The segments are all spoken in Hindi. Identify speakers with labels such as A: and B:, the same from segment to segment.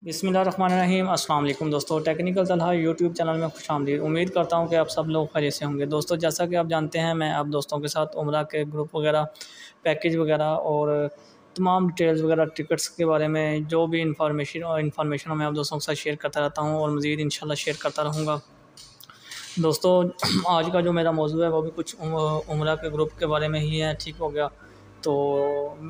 A: बिस्मिल्लाहिर्रहमानिर्रहीम। अस्सलाम वालेकुम दोस्तों, टेक्निकल सलाह यूट्यूब चैनल में खुशामदीद। उम्मीद करता हूँ कि आप सब लोग खैरियत से होंगे। दोस्तों, जैसा कि आप जानते हैं, मैं अब दोस्तों के साथ उम्रा के ग्रुप वगैरह, पैकेज वगैरह और तमाम डिटेल्स वगैरह, टिकट्स के बारे में जो भी इंफॉर्मेशन मैं आप दोस्तों के साथ शेयर करता रहता हूँ और मज़ीद इंशाल्लाह शेयर करता रहूँगा। दोस्तों, आज का जो मेरा मौजू है वो भी कुछ उम्रा के ग्रुप के बारे में ही है। ठीक हो गया। तो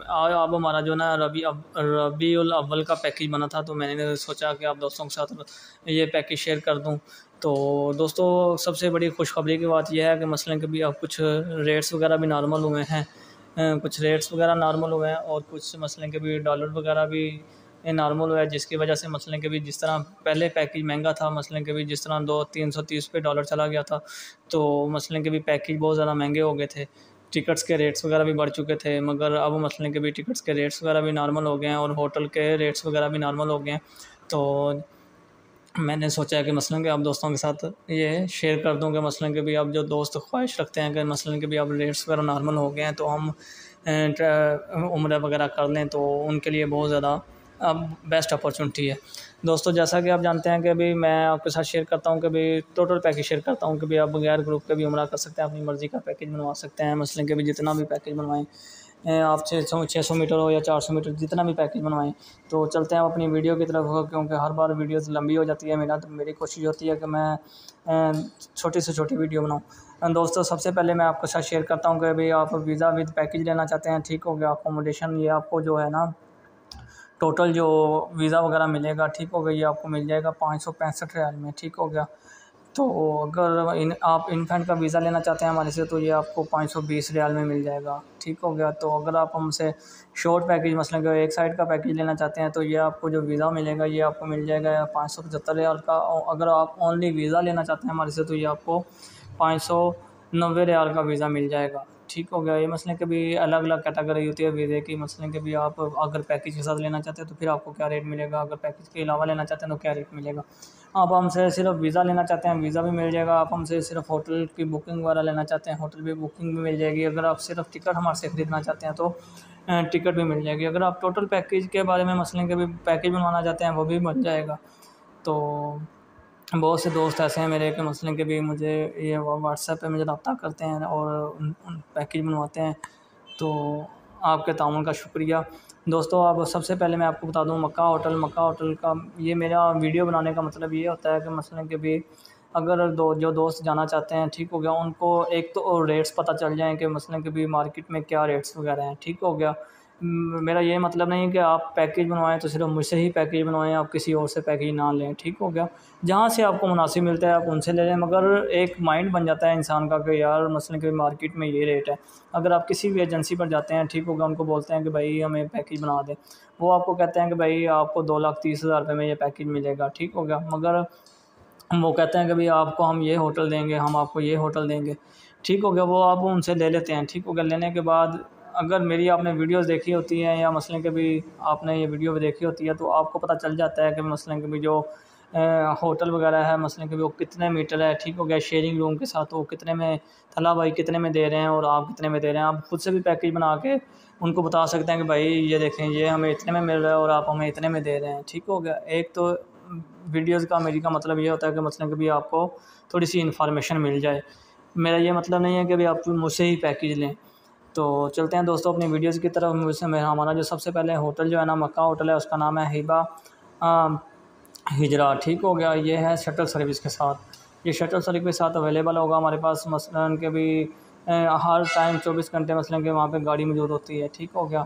A: आज अब हमारा जो ना रबीउल अव्वल का पैकेज बना था, तो मैंने सोचा कि आप दोस्तों के साथ ये पैकेज शेयर कर दूं। तो दोस्तों, सबसे बड़ी खुशखबरी की बात यह है कि मसलन कि भी अब कुछ रेट्स वगैरह भी नॉर्मल हुए हैं। कुछ रेट्स वगैरह नॉर्मल हुए हैं और कुछ मसलन के भी डॉलर वगैरह भी नॉर्मल हुआ है, जिसकी वजह से मसलन के भी जिस तरह पहले पैकेज महंगा था, मसलन के भी जिस तरह 2-330 पे डॉलर चला गया था, तो मसलन के भी पैकेज बहुत ज़्यादा महंगे हो गए थे। टिकट्स के रेट्स वगैरह भी बढ़ चुके थे, मगर अब मसलन के भी टिकट्स के रेट्स वगैरह भी नॉर्मल हो गए हैं और होटल के रेट्स वगैरह भी नॉर्मल हो गए हैं। तो मैंने सोचा है कि मसलन के आप दोस्तों के साथ ये शेयर कर दूं कि मसलन के भी आप जो दोस्त ख्वाहिश रखते हैं कि मसलन के भी अब रेट्स वगैरह नॉर्मल हो गए हैं, तो हम उम्र वगैरह कर लें, तो उनके लिए बहुत ज़्यादा अब बेस्ट अपॉर्चुनिटी है। दोस्तों, जैसा कि आप जानते हैं कि अभी मैं आपके साथ शेयर करता हूँ कि अभी टोटल पैकेज शेयर करता हूँ कि भाई आप बगैर ग्रुप के भी उम्रा कर सकते हैं, अपनी मर्ज़ी का पैकेज बनवा सकते हैं। मसलन के भी जितना भी पैकेज बनवाएं, आप 600 मीटर हो या 400 मीटर, जितना भी पैकेज बनवाएं। तो चलते हैं अपनी वीडियो की तरफ, क्योंकि हर बार वीडियोस लंबी हो जाती है। मेरी कोशिश होती है कि मैं छोटी से छोटी वीडियो बनाऊँ। दोस्तों, सबसे पहले मैं आपके साथ शेयर करता हूँ कि भाई आप वीज़ा विद पैकेज लेना चाहते हैं। ठीक हो गया। अकोमोडेशन ये आपको जो है ना, टोटल जो वीज़ा वगैरह मिलेगा, ठीक हो गया, ये आपको मिल जाएगा 565 रियाल में। ठीक हो गया। तो अगर आप इनफैंट का वीज़ा लेना चाहते हैं हमारे से, तो ये आपको 520 रियाल में मिल जाएगा। ठीक हो गया। तो अगर आप हमसे शॉर्ट पैकेज मसलन कि एक साइड का पैकेज लेना चाहते हैं, तो ये आपको जो वीज़ा मिलेगा ये आपको मिल जाएगा 575 रियाल का। और अगर आप ओनली वीज़ा लेना चाहते हैं हमारे से, तो ये आपको 590 रियाल का वीज़ा मिल जाएगा। ठीक हो गया। ये मसलन के भी अलग अलग कैटेगरी होती है वीज़े की। मसलन के भी आप अगर पैकेज के साथ लेना चाहते हैं तो फिर आपको क्या रेट मिलेगा, अगर पैकेज के अलावा लेना चाहते हैं तो क्या रेट मिलेगा। आप हमसे सिर्फ वीज़ा लेना चाहते हैं, वीज़ा भी मिल जाएगा। आप हमसे सिर्फ होटल की बुकिंग वगैरह लेना चाहते हैं, होटल भी बुकिंग भी मिल जाएगी। अगर आप सिर्फ टिकट हमारे से ख़रीदना चाहते हैं, तो टिकट भी मिल जाएगी। अगर आप टोटल पैकेज के बारे में मसलन के भी पैकेज बनवाना चाहते हैं, वो भी बन जाएगा। तो बहुत से दोस्त ऐसे हैं मेरे कि मसलन के भी मुझे ये व्हाट्सएप पे मुझे रब्ता करते हैं और उन पैकेज बनवाते हैं। तो आपके ताउन का शुक्रिया। दोस्तों, अब सबसे पहले मैं आपको बता दूं, मक्का होटल का ये मेरा वीडियो बनाने का मतलब ये होता है कि मसलन के भी अगर जो दोस्त जाना चाहते हैं, ठीक हो गया, उनको एक तो रेट्स पता चल जाएँ कि मसलन के भी मार्केट में क्या रेट्स वगैरह हैं। ठीक हो गया। मेरा ये मतलब नहीं है कि आप पैकेज बनवाएं तो सिर्फ मुझसे ही पैकेज बनवाएं, आप किसी और से पैकेज ना लें। ठीक हो गया। जहाँ से आपको मुनासिब मिलता है आप उनसे ले लें, मगर एक माइंड बन जाता है इंसान का कि यार मसलन कि मार्केट में ये रेट है। अगर आप किसी भी एजेंसी पर जाते हैं, ठीक होगा, उनको बोलते हैं कि भाई हमें पैकेज बना दें, वो आपको कहते हैं कि भाई आपको 2,30,000 रुपये में ये पैकेज मिलेगा। ठीक हो गया। मगर वो कहते हैं कि भाई आपको हम ये होटल देंगे, हम आपको ये होटल देंगे। ठीक हो गया। वो आप उनसे ले लेते हैं। ठीक हो गया। लेने के बाद अगर मेरी आपने वीडियोस देखी होती हैं या मसलन के भी आपने ये वीडियो भी देखी होती है, तो आपको पता चल जाता है कि मसलन के भी जो होटल वगैरह है, मसलन के भी वो कितने मीटर है। ठीक हो गया। शेयरिंग रूम के साथ वो कितने में, थला भाई कितने में दे रहे हैं और आप कितने में दे रहे हैं। आप खुद से भी पैकेज बना के उनको बता सकते हैं कि भाई ये देखें, ये हमें इतने में मिल रहा है और आप हमें इतने में दे रहे हैं। ठीक हो गया। एक तो वीडियोज़ का मेरी का मतलब ये होता है कि मसलन कि भी आपको थोड़ी सी इन्फॉर्मेशन मिल जाए। मेरा ये मतलब नहीं है कि भाई आप मुझसे ही पैकेज लें। तो चलते हैं दोस्तों अपनी वीडियोज़ की तरफ। मुझसे हमारा जो सबसे पहले होटल जो है ना, मक्का होटल है, उसका नाम है हिबा हिजरा। ठीक हो गया। ये है शटल सर्विस के साथ, ये शटल सर्विस के साथ अवेलेबल होगा हमारे पास। मसलन के भी हर टाइम 24 घंटे मसलन के वहाँ पे गाड़ी मौजूद होती है। ठीक हो गया।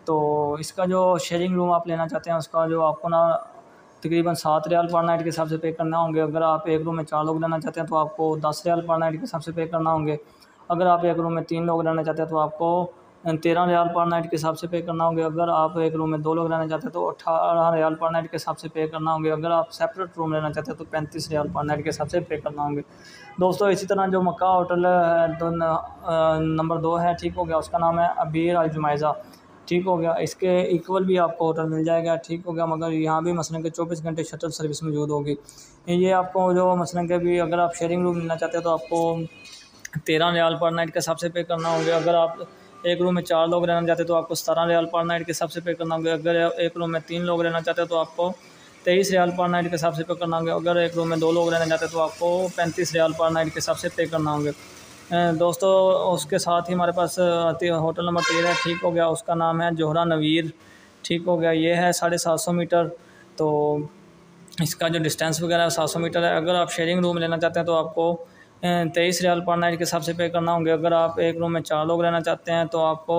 A: तो इसका जो शेयरिंग रूम आप लेना चाहते हैं, उसका जो आपको ना तकरीबन 7 रियाल पर नाइट के हिसाब से पे करना होंगे। अगर आप एक रूम में 4 लोग रहना चाहते हैं तो आपको 10 रियाल पर नाइट के हिसाब से पे करना होंगे। अगर आप एक रूम में 3 लोग रहना चाहते हैं तो आपको 13 रियाल पर नाइट के हिसाब से पे करना होंगे। अगर आप एक रूम में 2 लोग रहना चाहते हैं तो 18 रियाल पर नाइट के हिसाब से पे करना होंगे। अगर आप सेपरेट रूम लेना चाहते हैं तो 35 रियाल पर नाइट के हिसाब से पे करना होंगे। दोस्तों, इसी तरह जो मक्का होटल है नंबर 2 है, ठीक हो गया, उसका नाम है अबीर अल जुमैज़ा। ठीक हो गया। इसके इक्वल भी आपको होटल मिल जाएगा। ठीक हो गया। मगर यहाँ भी मसलन के 24 घंटे शटल सर्विस मौजूद होगी। ये आपको जो मसलन के भी अगर आप शेयरिंग रूम लेना चाहते हैं तो आपको 13 रियाल पर नाइट के हिसाब से पे करना होंगे। अगर आप एक रूम में 4 लोग रहना चाहते हैं तो आपको 17 रियाल पर नाइट के हिसाब से पे करना होंगे। अगर एक रूम में 3 लोग रहना चाहते हैं तो आपको 23 रियाल पर नाइट के हिसाब से पे करना होंगे। अगर एक रूम में 2 लोग रहना चाहते हैं तो आपको 35 रियाल पर नाइट के हिसाब से पे करना होंगे। दोस्तों उसके साथ ही हमारे पास आती है होटल नंबर 13 है, ठीक हो गया, उसका नाम है जोहरा नवीर, ठीक हो गया। ये है 750 मीटर, तो इसका जो डिस्टेंस वगैरह है 700 मीटर है। अगर आप शेयरिंग रूम लेना चाहते हैं तो आपको 23 रियाल पर नाइट के हिसाब से पे करना होंगे। अगर आप एक रूम में 4 लोग रहना चाहते हैं तो आपको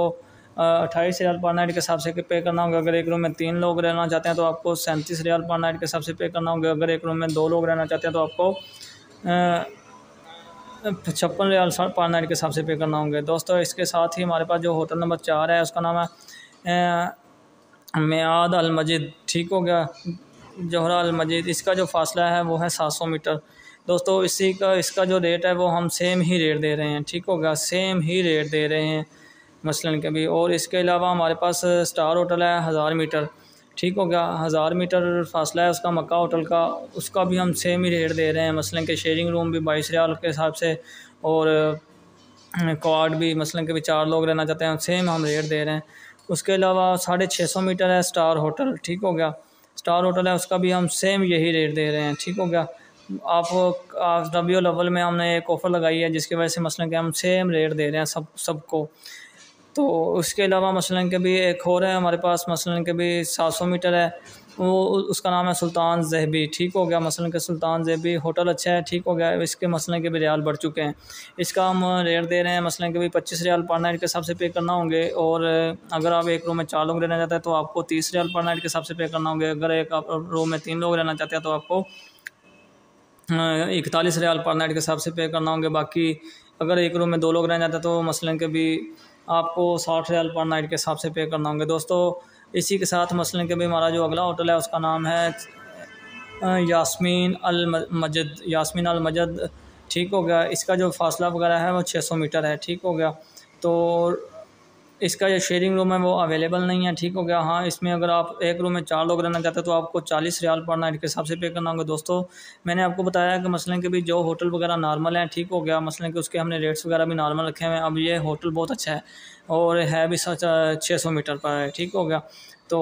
A: 28 रियाल पर नाइट के हिसाब से पे करना होगा। अगर एक रूम में 3 लोग रहना चाहते हैं तो आपको 37 रियाल पर नाइट के हिसाब से पे करना होगा। अगर एक रूम में 2 लोग रहना चाहते हैं तो आपको 56 रियाल पर नाइट के हिसाब से पे करना होंगे। दोस्तों इसके साथ ही हमारे पास जो होटल नंबर 4 है उसका नाम है मियाद अल मजिद, ठीक हो गया, जोहरा अल मजिद। इसका जो फासला है वो है 700 मीटर। दोस्तों इसका जो रेट है वो हम सेम ही रेट दे रहे हैं, ठीक हो गया, सेम ही रेट दे रहे हैं मसलन के भी। और इसके अलावा हमारे पास स्टार होटल है 1000 मीटर, ठीक हो गया, 1000 मीटर फासला है उसका मक्का होटल का, उसका भी हम सेम ही रेट दे रहे हैं। मसलन के शेयरिंग रूम भी 22 रियाल के हिसाब से और क्वाड भी मसलन के भी 4 लोग रहना चाहते हैं, सेम हम रेट दे रहे हैं। उसके अलावा 650 मीटर है स्टार होटल, ठीक हो गया, स्टार होटल है उसका भी हम सेम यही रेट दे रहे हैं, ठीक हो गया। आप रबीउल अव्वल में हमने एक ऑफ़र लगाई है जिसकी वजह से मसलन के हम सेम रेट दे रहे हैं सबको। तो उसके अलावा मसलन के भी एक और है हमारे पास, मसलन के भी 700 मीटर है, वो उसका नाम है सुल्तान ज़ेहबी, ठीक हो गया, मसलन के सुल्तान ज़ेहबी होटल अच्छा है, ठीक हो गया। इसके मसलन के भी रियाल बढ़ चुके हैं, इसका हम रेट दे रहे हैं मसलन के भी 25 रियाल पर नाइट के हिसाब से पे करना होंगे। और अगर आप एक रूम में 4 लोग रहना चाहते हैं तो आपको 30 रियाल पर नाइट के हिसाब से पे करना होंगे। अगर एक आप रूम में 3 लोग रहना चाहते हैं तो आपको 41 रियाल पर नाइट के हिसाब से पे करना होंगे। बाकी अगर एक रूम में 2 लोग रहना चाहते हैं तो मसलन के भी आपको 60 रियाल पर नाइट के हिसाब से पे करना होंगे। दोस्तों इसी के साथ मसलन के भी हमारा जो अगला होटल है उसका नाम है यास्मीन अल मजद, ठीक हो गया। इसका जो फासला वगैरह है वो 600 मीटर है, ठीक हो गया। तो इसका जो शेयरिंग रूम है वो अवेलेबल नहीं है, ठीक हो गया। हाँ इसमें अगर आप एक रूम में 4 लोग रहना चाहते हैं तो आपको 40 रियाल पर नाइट के हिसाब से पे करना होगा। दोस्तों मैंने आपको बताया कि मसलन के भी जो होटल वगैरह नॉर्मल हैं, ठीक हो गया, मसलन के उसके हमने रेट्स वगैरह भी नॉर्मल रखे हुए हैं। अब ये होटल बहुत अच्छा है और है भी 600 मीटर पर है, ठीक हो गया। तो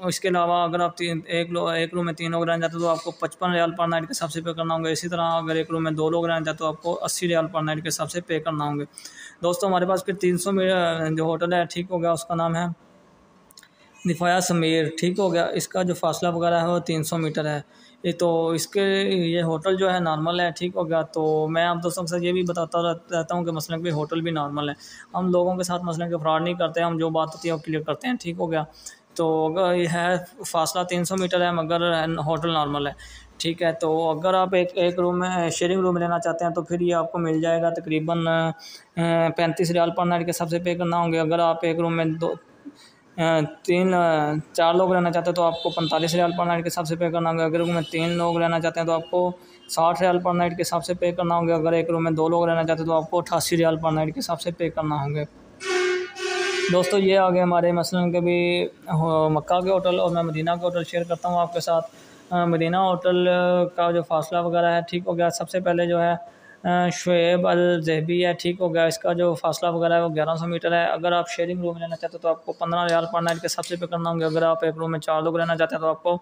A: इसके अलावा अगर आप एक रूम में 3 लोग रहना चाहते हो तो आपको 55 रियाल पर नाइट के हिसाब से पे करना होगा। इसी तरह अगर एक रूम में 2 लोग रहना चाहते हो तो आपको 80 रियाल पर नाइट के हिसाब से पे करना होंगे। दोस्तों हमारे पास फिर 300 में जो होटल है, ठीक हो गया, उसका नाम है निफाया समीर, ठीक हो गया। इसका जो फासला वगैरह है वो 300 मीटर है। तो ये होटल जो है नॉर्मल है, ठीक हो गया। तो मैं आप दोस्तों के साथ ये भी बताता रहता हूँ कि मसलन कि होटल भी नॉर्मल है, हम लोगों के साथ मसलन के फ्रॉड नहीं करते हैं, हम जो बात होती है वो क्लियर करते हैं, ठीक हो गया। तो अगर ये है फासला 300 मीटर है मगर होटल नॉर्मल है, ठीक है। तो अगर आप एक रूम में शेयरिंग रूम लेना चाहते हैं तो फिर ये आपको मिल जाएगा तकरीबन 35 रियाल पर नाइट के हिसाब से पे करना होंगे। अगर आप एक रूम में 4 लोग रहना चाहते हैं तो आपको 45 रियाल पर नाइट के हिसाब से पे करना होगा। अगर रूम में 3 लोग रहना चाहते हैं तो आपको 60 रियाल पर नाइट के हिसाब से पे करना होगा। अगर एक रूम में 2 लोग रहना चाहते हैं तो आपको 88 रियाल पर नाइट के हिसाब से पे करना होंगे। दोस्तों ये आ गए हमारे मसलन के भी मक्का के होटल, और मैं मदीना के होटल शेयर करता हूँ आपके साथ। मदीना होटल का जो फासला वगैरह है, ठीक हो गया। सबसे पहले जो है शुएब अल ज़हबी है, ठीक हो गया। इसका जो फासला वगैरह है वो 1100 मीटर है। अगर आप शेयरिंग रूम लेना चाहते हो तो आपको 15 रियाल पर नाइट के हिसाब से पे करना होंगे। अगर आप एक रूम में 4 लोग रहना चाहते हैं तो आपको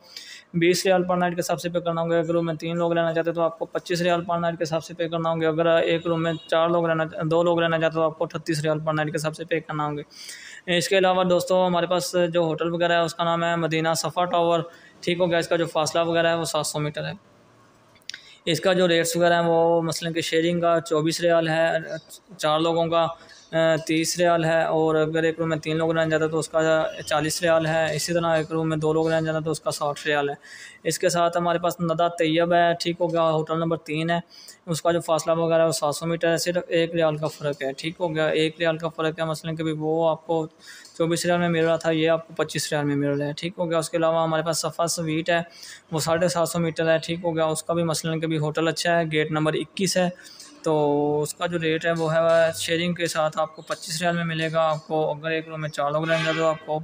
A: 20 रियाल पर नाइट के हिसाब से पे करना होंगे। अगर रूम में 3 लोग रहना चाहते हैं तो आपको 25 रियाल पर नाइट के हिसाब से पे करना होंगे। अगर एक रूम में 2 लोग रहना चाहते हो तो आपको 38 रियाल पर नाइट के हिसाब से पे करना होंगे। इसके अलावा दोस्तों हमारे पास जो होटल वगैरह है उसका नाम है मदीना सफ़ा टावर, ठीक हो गया। इसका जो फासला वगैरह है वो 700 मीटर है। इसका जो रेट्स वगैरह हैं वो मसलन के शेयरिंग का 24 रियाल है, 4 लोगों का 30 रियाल है, और अगर एक रूम में 3 लोग रहना चाहते हैं तो उसका 40 रियाल है। इसी तरह एक रूम में 2 लोग रहना चाहते हैं तो उसका 60 रियाल है। इसके साथ हमारे पास नदा तैयब है, ठीक हो गया, होटल नंबर 3 है। उसका जो फासला वगैरह है वो 700 मीटर है, सिर्फ 1 रियाल का फ़र्क है, ठीक हो गया, 1 रियाल का फ़र्क है। मसलन के भी वो आपको 24 रियाल में मिल रहा था, ये आपको 25 रियाल में मिल रहा है, ठीक हो गया। उसके अलावा हमारे पास सफ़ा स्वीट है, वो 750 मीटर है, ठीक हो गया। उसका भी मसलन के भी होटल अच्छा है, गेट नंबर 21 है। तो उसका जो रेट है वो है शेयरिंग के साथ आपको 25 रियाल में मिलेगा। आपको अगर एक रूम में 4 लोग रहेंगे तो आपको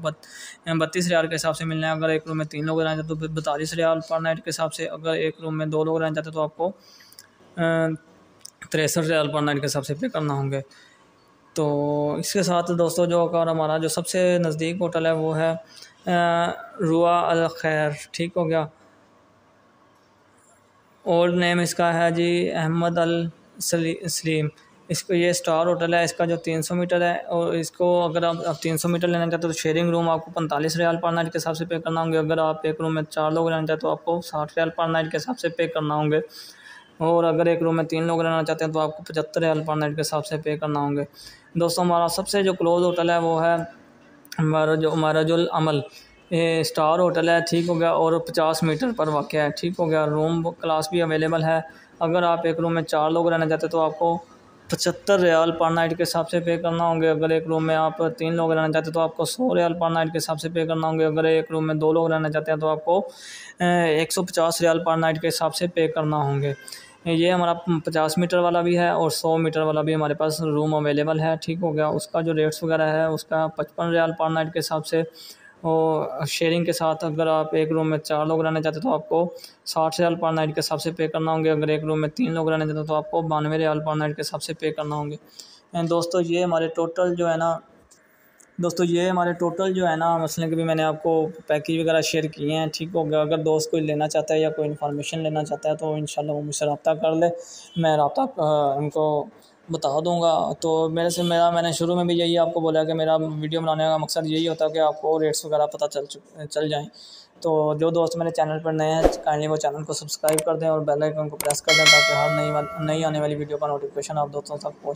A: 32 रियाल के हिसाब से मिलना है। अगर एक रूम में 3 लोग रहेंगे तो 42 रियाल पर नाइट के हिसाब से। अगर एक रूम में 2 लोग रहना चाहते तो आपको 63 रियाल पर नाइट के हिसाब से पे करना होंगे। तो इसके साथ दोस्तों जो अगर हमारा जो सबसे नज़दीक होटल है वो है रुआ अल खैर, ठीक हो गया। और नेम इसका है जी अहमद अल सलीम। इसको ये स्टार होटल है, इसका जो 300 मीटर है, और इसको अगर आप 300 मीटर लेना चाहते हो तो शेयरिंग रूम आपको 45 रियाल पर नाइट के हिसाब से पे करना होंगे। अगर आप एक रूम में 4 लोग रहना चाहते हो तो आपको 60 रियाल पर नाइट के हिसाब से पे करना होंगे। और अगर एक रूम में 3 लोग रहना चाहते हैं तो आपको 75 रियाल पर नाइट के हिसाब से पे करना होंगे। दोस्तों हमारा सबसे जो क्लोज होटल है वो है महाराजुल अमल, ये स्टार होटल है, ठीक हो गया, और 50 मीटर पर वाक़ है, ठीक हो गया। रूम क्लास भी अवेलेबल है। अगर आप एक रूम में 4 लोग रहना चाहते हैं तो आपको 75 रियाल पर नाइट के हिसाब से पे करना होंगे। अगर एक रूम में आप 3 लोग रहना चाहते हैं तो आपको 100 रियाल पर नाइट के हिसाब से पे करना होंगे। अगर एक रूम में 2 लोग रहना चाहते हैं तो आपको 150 रियाल पर नाइट के हिसाब से पे करना होंगे। ये हमारा 50 मीटर वाला भी है और 100 मीटर वाला भी हमारे पास रूम अवेलेबल है, ठीक हो गया। उसका जो रेट्स वगैरह है उसका 55 रियाल पर नाइट के हिसाब से, और शेयरिंग के साथ अगर आप एक रूम में 4 लोग रहना चाहते हो तो आपको 60 रियाल पर नाइट के हिसाब से पे करना होंगे। अगर एक रूम में 3 लोग रहना चाहते हो तो आपको 92 रियाल पर नाइट के हिसाब से पे करना होंगे। दोस्तों ये हमारे टोटल जो है ना मसलन कि भी मैंने आपको पैकेज वगैरह शेयर किए हैं, ठीक हो गया। अगर दोस्त कोई लेना चाहता है या कोई इन्फॉर्मेशन लेना चाहता है तो इंशाल्लाह वो मुझसे रब्ता कर ले, मैं रब्ता उनको बता दूंगा। तो मैंने शुरू में भी यही आपको बोला कि मेरा वीडियो बनाने का मकसद यही होता है कि आपको रेट्स वगैरह पता चल जाएँ। तो जो दोस्त मेरे चैनल पर नए हैं काइंडली वो चैनल को सब्सक्राइब कर दें और बेल आइकन को प्रेस कर दें ताकि हर नई आने वाली वीडियो का नोटिफिकेशन आप दोस्तों तक पहुँचे।